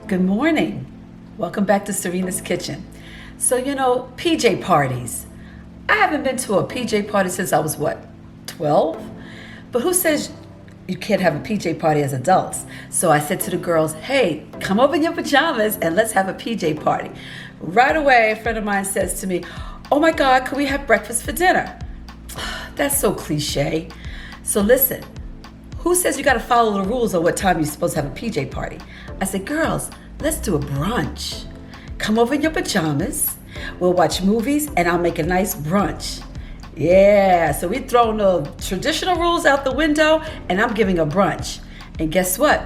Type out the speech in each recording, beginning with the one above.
Good morning. Welcome back to Serena's Kitchen. So, PJ parties. I haven't been to a PJ party since I was, 12? But who says you can't have a PJ party as adults? So I said to the girls, hey, come over in your pajamas and let's have a PJ party. Right away, a friend of mine says to me, oh my God, can we have breakfast for dinner? That's so cliche. So listen, who says you gotta follow the rules of what time you're supposed to have a PJ party? I said, girls, let's do a brunch. Come over in your pajamas, we'll watch movies, and I'll make a nice brunch. Yeah, so we're throwing the traditional rules out the window, and I'm giving a brunch. And guess what?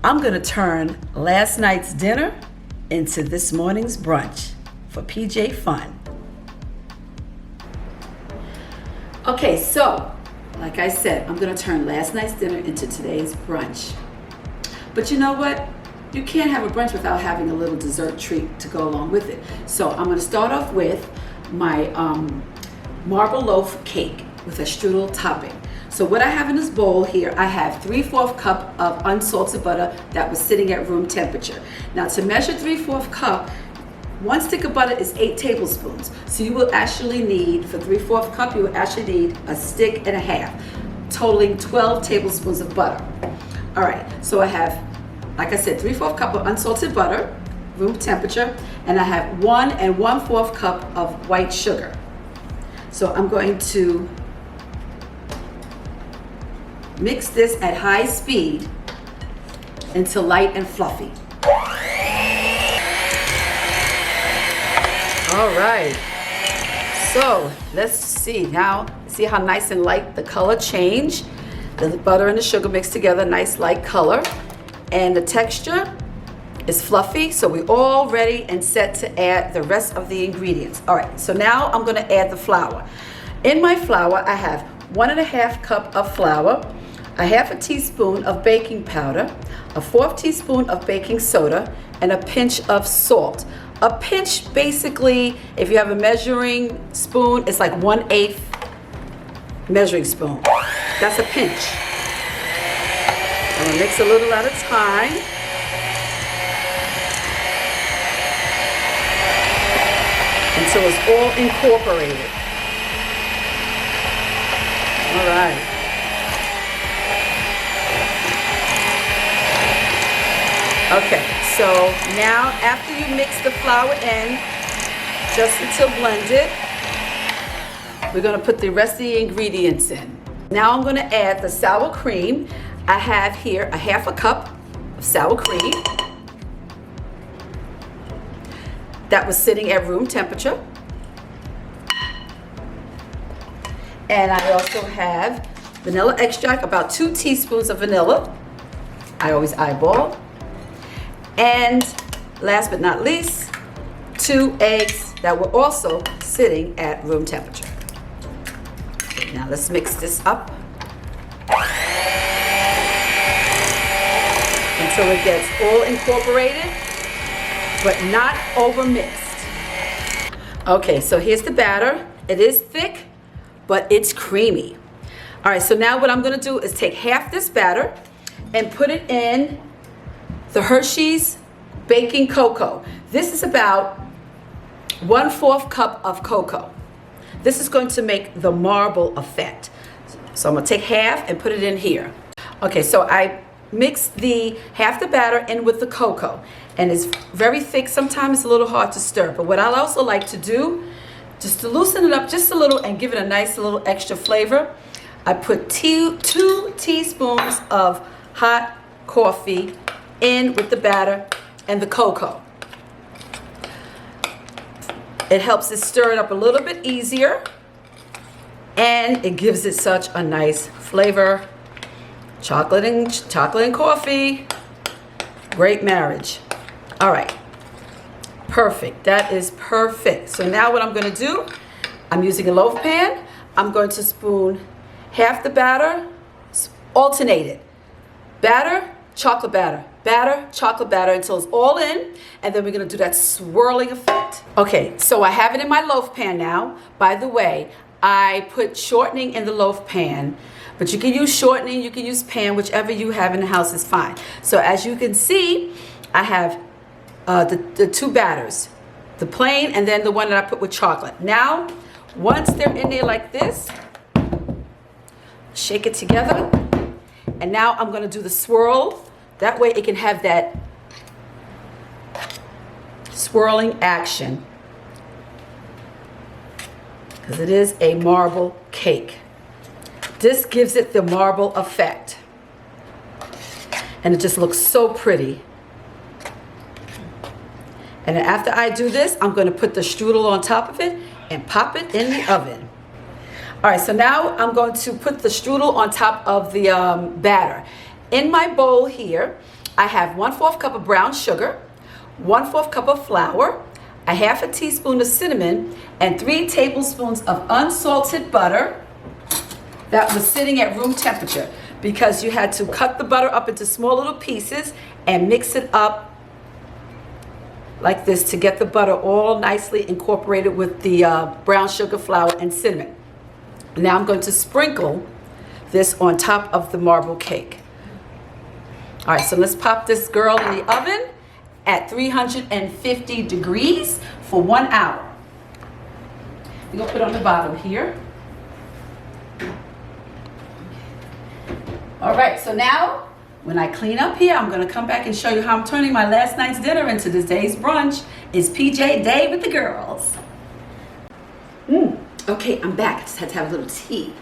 I'm gonna turn last night's dinner into this morning's brunch for PJ fun. Okay, so, like I said, I'm gonna turn last night's dinner into today's brunch. But you know what? You can't have a brunch without having a little dessert treat to go along with it. So I'm gonna start off with my Marble Loaf Cake with a strudel topping. So what I have in this bowl here, I have 3/4 cup of unsalted butter that was sitting at room temperature. Now to measure 3/4 cup, 1 stick of butter is 8 tablespoons. So you will actually need, for 3/4 cup, you will actually need a stick and a half, totaling 12 tablespoons of butter. All right, so I have, like I said, 3/4 cup of unsalted butter, room temperature, and I have 1 1/4 cup of white sugar. So I'm going to mix this at high speed until light and fluffy. All right, so let's see now, see how nice and light the color change. The butter and the sugar mixed together, nice light color. And the texture is fluffy, so we're all ready and set to add the rest of the ingredients. All right, so now I'm gonna add the flour. In my flour, I have 1 1/2 cup of flour, a 1/2 teaspoon of baking powder, a 1/4 teaspoon of baking soda, and a pinch of salt. A pinch, basically, if you have a measuring spoon, it's like 1/8 measuring spoon. That's a pinch. I'm gonna mix a little at a time. Until it's all incorporated. All right. Okay, so now after you mix the flour in, just until blended, we're gonna put the rest of the ingredients in. Now I'm gonna add the sour cream. I have here a 1/2 cup of sour cream that was sitting at room temperature. And I also have vanilla extract, about 2 teaspoons of vanilla. I always eyeball. And last but not least, 2 eggs that were also sitting at room temperature. Now let's mix this up until it gets all incorporated, but not over mixed. Okay, so here's the batter. It is thick, but it's creamy. All right, so now what I'm gonna do is take half this batter and put it in the Hershey's baking cocoa. This is about 1/4 cup of cocoa. This is going to make the marble effect. So I'm gonna take half and put it in here. Okay, so I mixed the half the batter in with the cocoa, and it's very thick. Sometimes it's a little hard to stir, but what I also like to do, just to loosen it up just a little and give it a nice little extra flavor, I put 2 teaspoons of hot coffee in with the batter and the cocoa. It helps it stir it up a little bit easier, and it gives it such a nice flavor. Chocolate and coffee, great marriage. All right, perfect, that is perfect. So now what I'm gonna do, I'm using a loaf pan. I'm going to spoon half the batter, alternate it. Batter, chocolate batter, batter, chocolate batter until it's all in, and then we're gonna do that swirling effect. Okay, so I have it in my loaf pan now. By the way, I put shortening in the loaf pan, but you can use shortening, you can use pan, whichever you have in the house is fine. So as you can see, I have the two batters, the plain and then the one that I put with chocolate. Now, once they're in there like this, shake it together. And now I'm going to do the swirl. That way it can have that swirling action. Because it is a marble cake. This gives it the marble effect. And it just looks so pretty. And then after I do this, I'm going to put the strudel on top of it and pop it in the oven. All right, so now I'm going to put the strudel on top of the batter. In my bowl here, I have 1/4 cup of brown sugar, 1/4 cup of flour, a 1/2 teaspoon of cinnamon, and 3 tablespoons of unsalted butter that was sitting at room temperature, because you had to cut the butter up into small little pieces and mix it up like this to get the butter all nicely incorporated with the brown sugar, flour, and cinnamon. Now I'm going to sprinkle this on top of the marble cake. All right, so let's pop this girl in the oven at 350 degrees for 1 hour. We're gonna put it on the bottom here. All right, so now when I clean up here, I'm gonna come back and show you how I'm turning my last night's dinner into this day's brunch. It's PJ Day with the girls. Okay, I'm back. I just had to have a little tea.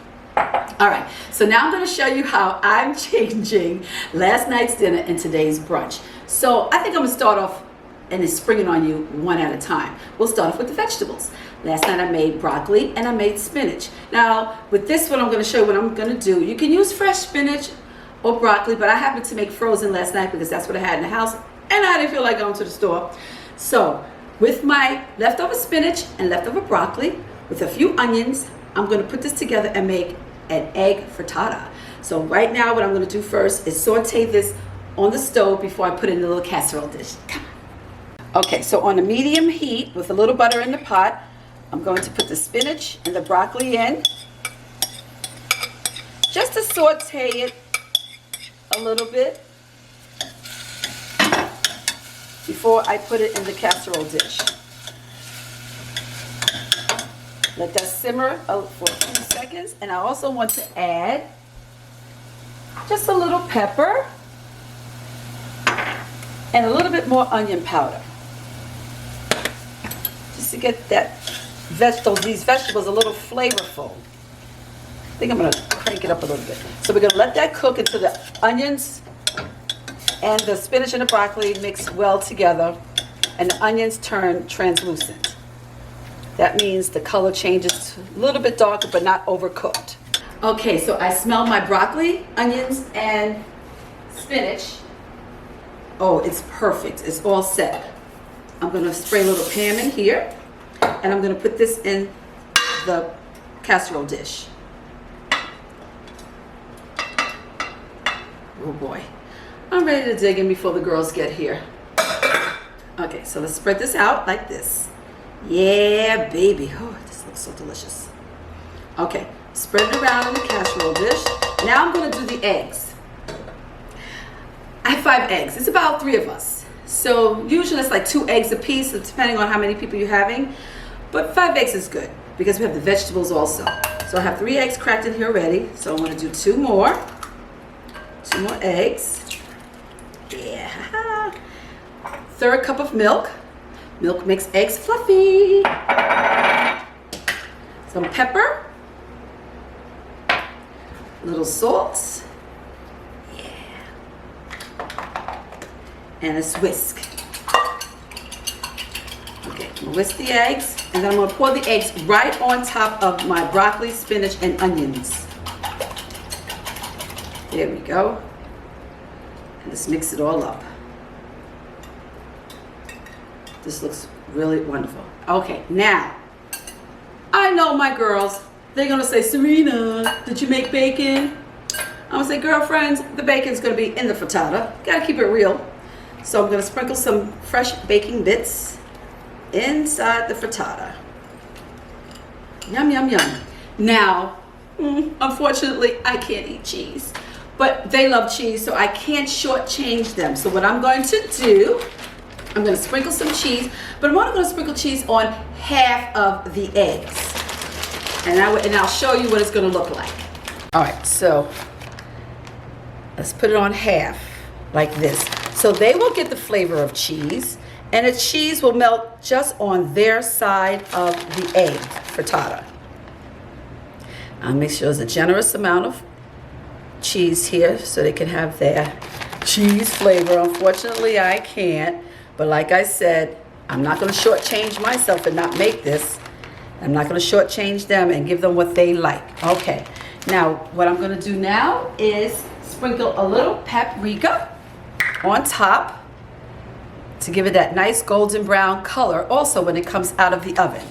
All right, so now I'm gonna show you how I'm changing last night's dinner in today's brunch. So I think I'm gonna start off and it's springing on you one at a time. We'll start off with the vegetables. Last night I made broccoli and I made spinach. Now with this one, I'm gonna show you what I'm gonna do. You can use fresh spinach or broccoli, but I happened to make frozen last night because that's what I had in the house and I didn't feel like going to the store. So with my leftover spinach and leftover broccoli, with a few onions, I'm gonna put this together and make an egg frittata. So right now what I'm gonna do first is saute this on the stove before I put it in the little casserole dish. Come on. Okay, so on a medium heat with a little butter in the pot, I'm going to put the spinach and the broccoli in, just to saute it a little bit before I put it in the casserole dish. Let that simmer for a few seconds, and I also want to add just a little pepper and a little bit more onion powder, just to get these vegetables a little flavorful. I think I'm going to crank it up a little bit. So we're going to let that cook until the onions and the spinach and the broccoli mix well together and the onions turn translucent. That means the color changes a little bit darker but not overcooked. Okay, so I smell my broccoli, onions, and spinach. Oh, it's perfect. It's all set. I'm going to spray a little Pam in here, and I'm going to put this in the casserole dish. Oh boy. I'm ready to dig in before the girls get here. Okay, so let's spread this out like this. Yeah, baby. Oh, this looks so delicious. Okay, spread it around in the casserole dish. Now I'm going to do the eggs. I have 5 eggs. It's about 3 of us. So usually it's like 2 eggs a piece, depending on how many people you're having. But 5 eggs is good because we have the vegetables also. So I have 3 eggs cracked in here already. So I'm going to do 2 more. 2 more eggs. Yeah. 1/3 cup of milk. Milk makes eggs fluffy. Some pepper. A little salt. Yeah. And a whisk. Okay, I'm gonna whisk the eggs, and then I'm gonna pour the eggs right on top of my broccoli, spinach, and onions. There we go. And just mix it all up. This looks really wonderful. Okay, now, I know my girls, they're gonna say, Serena, did you make bacon? I'm gonna say, girlfriends, the bacon's gonna be in the frittata. Gotta keep it real. So I'm gonna sprinkle some fresh baking bits inside the frittata. Yum, yum, yum. Now, unfortunately, I can't eat cheese, but they love cheese, so I can't shortchange them. So what I'm going to do I'm going to sprinkle some cheese, but I'm only going to sprinkle cheese on half of the eggs. And I'll show you what it's going to look like. All right, so let's put it on half like this. So they will get the flavor of cheese, and the cheese will melt just on their side of the egg frittata. I'll make sure there's a generous amount of cheese here so they can have their cheese flavor. Unfortunately, I can't. But like I said, I'm not going to shortchange myself and not make this. I'm not going to shortchange them and give them what they like. Okay. Now, what I'm going to do now is sprinkle a little paprika on top to give it that nice golden brown color also when it comes out of the oven.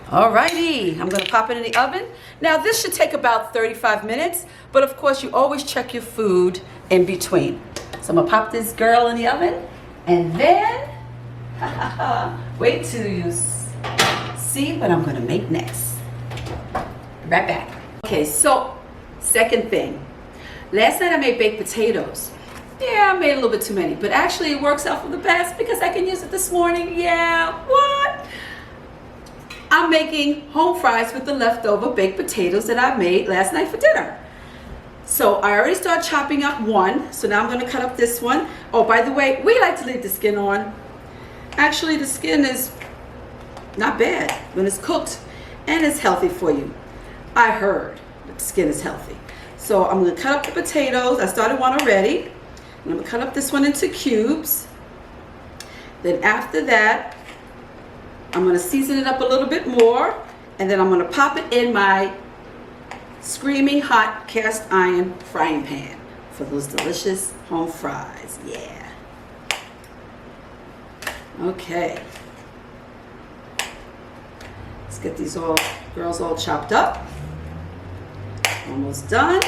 Alrighty, I'm going to pop it in the oven. Now, this should take about 35 minutes, but of course, you always check your food in between. So I'm going to pop this girl in the oven. And then, wait till you see what I'm going to make next. Right back. Okay, so second thing. Last night I made baked potatoes. Yeah, I made a little bit too many, but actually it works out for the best because I can use it this morning. Yeah, what? I'm making home fries with the leftover baked potatoes that I made last night for dinner. So I already started chopping up one. So now I'm going to cut up this one. Oh, by the way, we like to leave the skin on. Actually, the skin is not bad when it's cooked and it's healthy for you. I heard that the skin is healthy. So I'm going to cut up the potatoes. I started one already. And I'm going to cut up this one into cubes. Then after that, I'm going to season it up a little bit more. And then I'm going to pop it in my screaming hot cast iron frying pan for those delicious home fries. Yeah. Okay. Let's get these girls all chopped up. Almost done.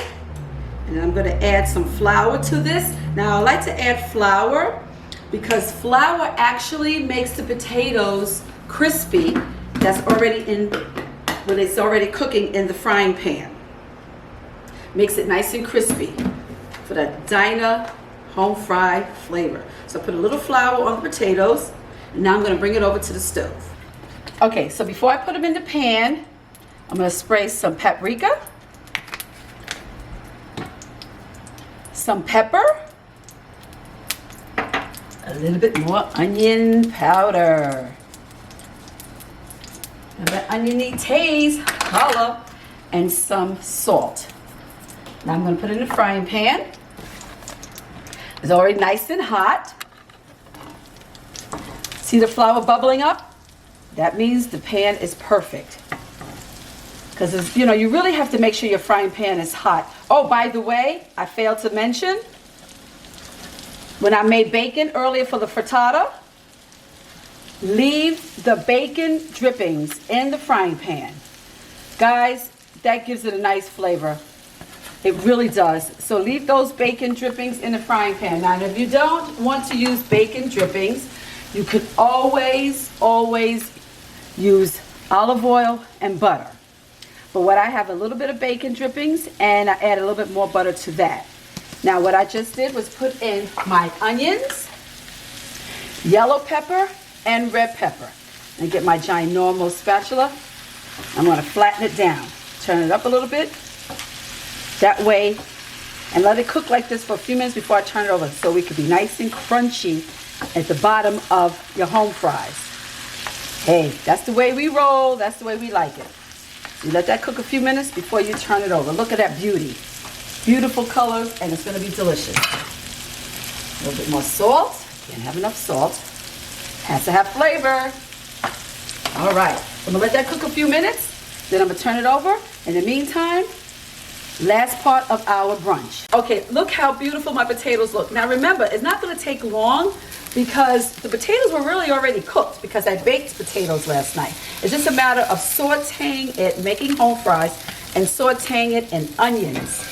And then I'm going to add some flour to this. Now I like to add flour because flour actually makes the potatoes crispy. That's already when it's already cooking in the frying pan. Makes it nice and crispy for that diner home fry flavor. So I put a little flour on the potatoes, and now I'm going to bring it over to the stove. Okay, so before I put them in the pan, I'm going to spray some paprika, some pepper, a little bit more onion powder. And that oniony taste, holla, and some salt. Now I'm going to put it in the frying pan. It's already nice and hot. See the flour bubbling up? That means the pan is perfect. Because, you really have to make sure your frying pan is hot. Oh, by the way, I failed to mention, when I made bacon earlier for the frittata, leave the bacon drippings in the frying pan. Guys, that gives it a nice flavor. It really does. So leave those bacon drippings in the frying pan. Now, if you don't want to use bacon drippings, you could always use olive oil and butter. But what I have a little bit of bacon drippings, and I add a little bit more butter to that. Now, what I just did was put in my onions, yellow pepper, and red pepper. And get my ginormous spatula. I'm going to flatten it down. Turn it up a little bit. That way, and let it cook like this for a few minutes before I turn it over so we can be nice and crunchy at the bottom of your home fries. Hey, that's the way we roll. That's the way we like it. You let that cook a few minutes before you turn it over. Look at that beauty. Beautiful colors, and it's going to be delicious. A little bit more salt. Can't have enough salt. Has to have flavor. All right. I'm going to let that cook a few minutes. Then I'm going to turn it over. In the meantime, last part of our brunch. Okay, look how beautiful my potatoes look. Now remember, it's not going to take long because the potatoes were really already cooked because I baked potatoes last night. It's just a matter of sauteing it, making home fries, and sauteing it in onions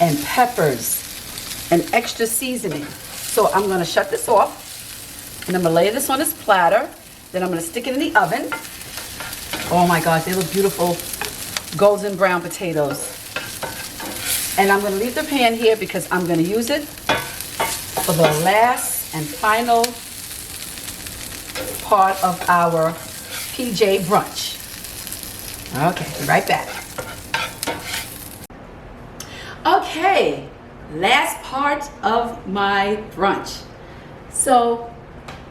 and peppers and extra seasoning. So I'm going to shut this off, and I'm going to lay this on this platter. Then I'm going to stick it in the oven. Oh my gosh, they look beautiful golden brown potatoes. And I'm going to leave the pan here because I'm going to use it for the last and final part of our PJ brunch. Okay, be right back. Okay, last part of my brunch. So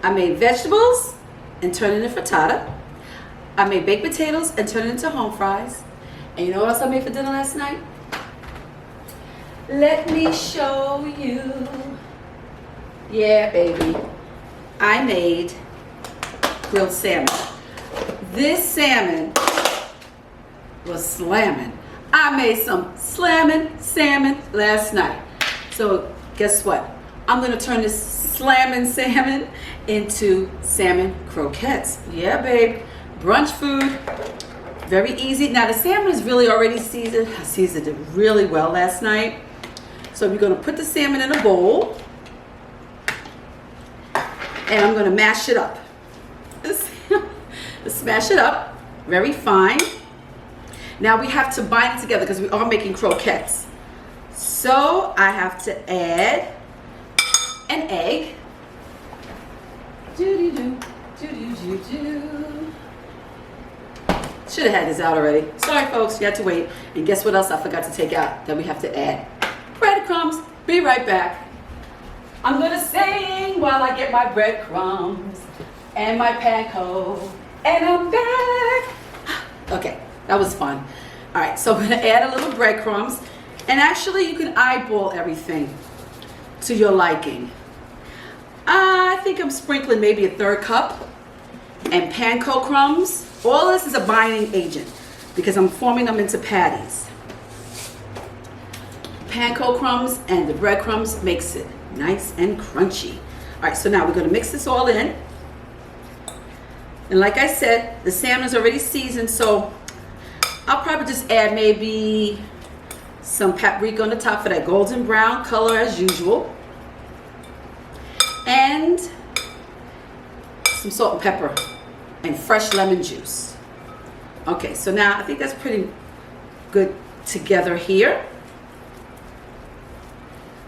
I made vegetables and turned it into frittata. I made baked potatoes and turned it into home fries. And you know what else I made for dinner last night? Let me show you. Yeah, baby. I made grilled salmon. This salmon was slamming. I made some slamming salmon last night. So guess what? I'm gonna turn this slamming salmon into salmon croquettes. Yeah, babe. Brunch food. Very easy. Now the salmon is really already seasoned. I seasoned it really well last night. So we're gonna put the salmon in a bowl and I'm gonna mash it up. Smash it up very fine. Now we have to bind it together because we are making croquettes. So I have to add an egg. Should have had this out already. Sorry folks, you had to wait. And guess what else I forgot to take out that we have to add? Breadcrumbs. Be right back. I'm gonna sing while I get my breadcrumbs and my panko. And I'm back. Okay, that was fun. All right, so I'm gonna add a little breadcrumbs. And actually you can eyeball everything to your liking. I think I'm sprinkling maybe a 1/3 cup. And panko crumbs. All this is a binding agent because I'm forming them into patties. Panko crumbs and the breadcrumbs makes it nice and crunchy. All right, so now we're gonna mix this all in. And like I said, the salmon is already seasoned, so I'll probably just add maybe some paprika on the top for that golden brown color as usual. And some salt and pepper and fresh lemon juice. Okay, so now I think that's pretty good together here.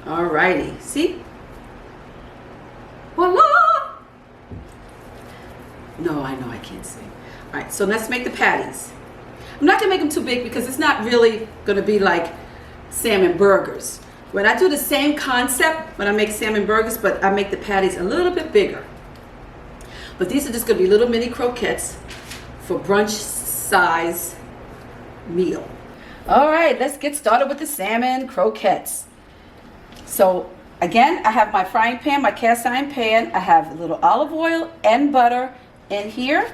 Alrighty, see? Voila! No, I know I can't sing. Alright, so let's make the patties. I'm not gonna make them too big because it's not really gonna be like salmon burgers. When I do the same concept when I make salmon burgers, but I make the patties a little bit bigger. But these are just gonna be little mini croquettes for brunch size meal. All right, let's get started with the salmon croquettes. So again, I have my frying pan, my cast iron pan. I have a little olive oil and butter in here.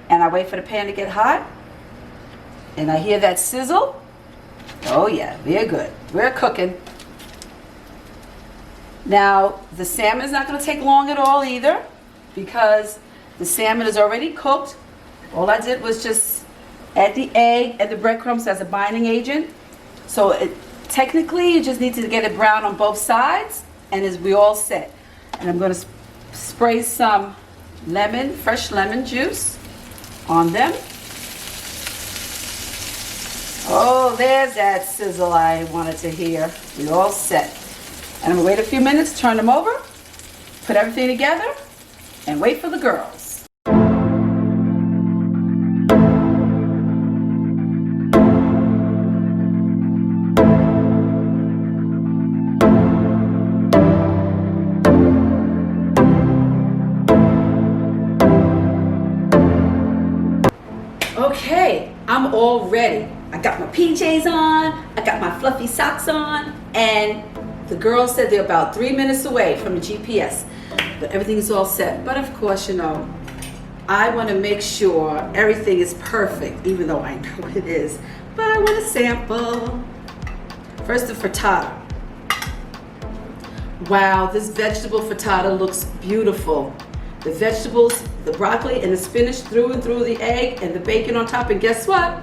And I wait for the pan to get hot. And I hear that sizzle. Oh yeah, we're good. We're cooking. Now, the salmon is not gonna take long at all either because the salmon is already cooked. All I did was just add the egg and the breadcrumbs as a binding agent. So technically, you just need to get it brown on both sides, and we're all set. And I'm going to spray some fresh lemon juice on them. Oh, there's that sizzle I wanted to hear. We're all set. And I'm going to wait a few minutes, turn them over, put everything together, and wait for the girls. Okay, I'm all ready. I got my PJs on, I got my fluffy socks on, and the girls said they're about 3 minutes away from the GPS. But everything is all set. But of course, you know, I want to make sure everything is perfect, even though I know it is. But I want to sample. First, the frittata. Wow, this vegetable frittata looks beautiful. The vegetables, the broccoli and the spinach through and through, the egg and the bacon on top. And guess what?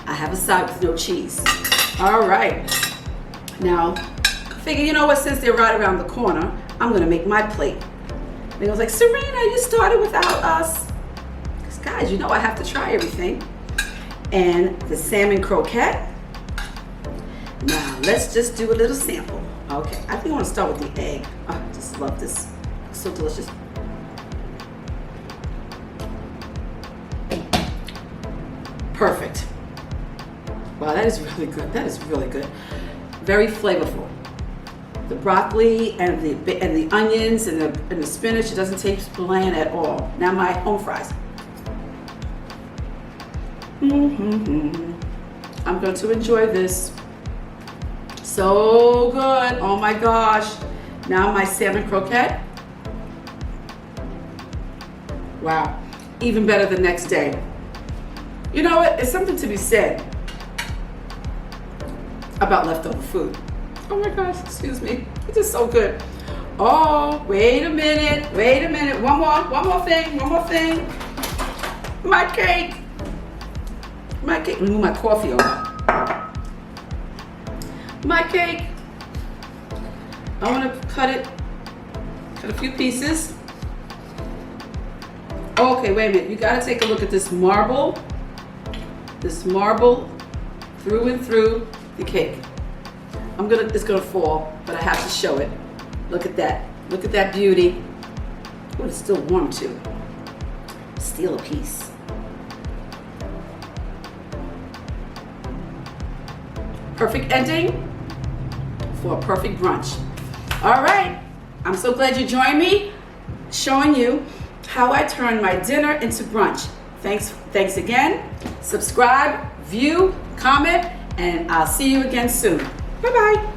I have a side with no cheese. All right. Now, figure, you know what, since they're right around the corner, I'm going to make my plate. And I was like, Serena, you started without us. Because guys, you know I have to try everything. And the salmon croquette. Now, let's just do a little sample. Okay, I think I want to start with the egg. Oh, I just love this. It's so delicious. Wow, that is really good. That is really good. Very flavorful. The broccoli and the onions and the spinach, it doesn't taste bland at all. Now my home fries. I'm going to enjoy this. So good. Oh my gosh. Now my salmon croquette. Wow. Even better the next day. You know what? There's something to be said about leftover food. Oh my gosh, excuse me. It's just so good. Oh, wait a minute. One more thing. My cake. Let me move my coffee over. My cake. I want to cut a few pieces. Okay, wait a minute. You got to take a look at this marble. This marble through and through the cake. It's gonna fall, but I have to show it. Look at that. Look at that beauty. Oh, it's still warm too. Steal a piece. Perfect ending for a perfect brunch. All right. I'm so glad you joined me, showing you how I turn my dinner into brunch. Thanks again. Subscribe, view, comment, and I'll see you again soon. Bye-bye.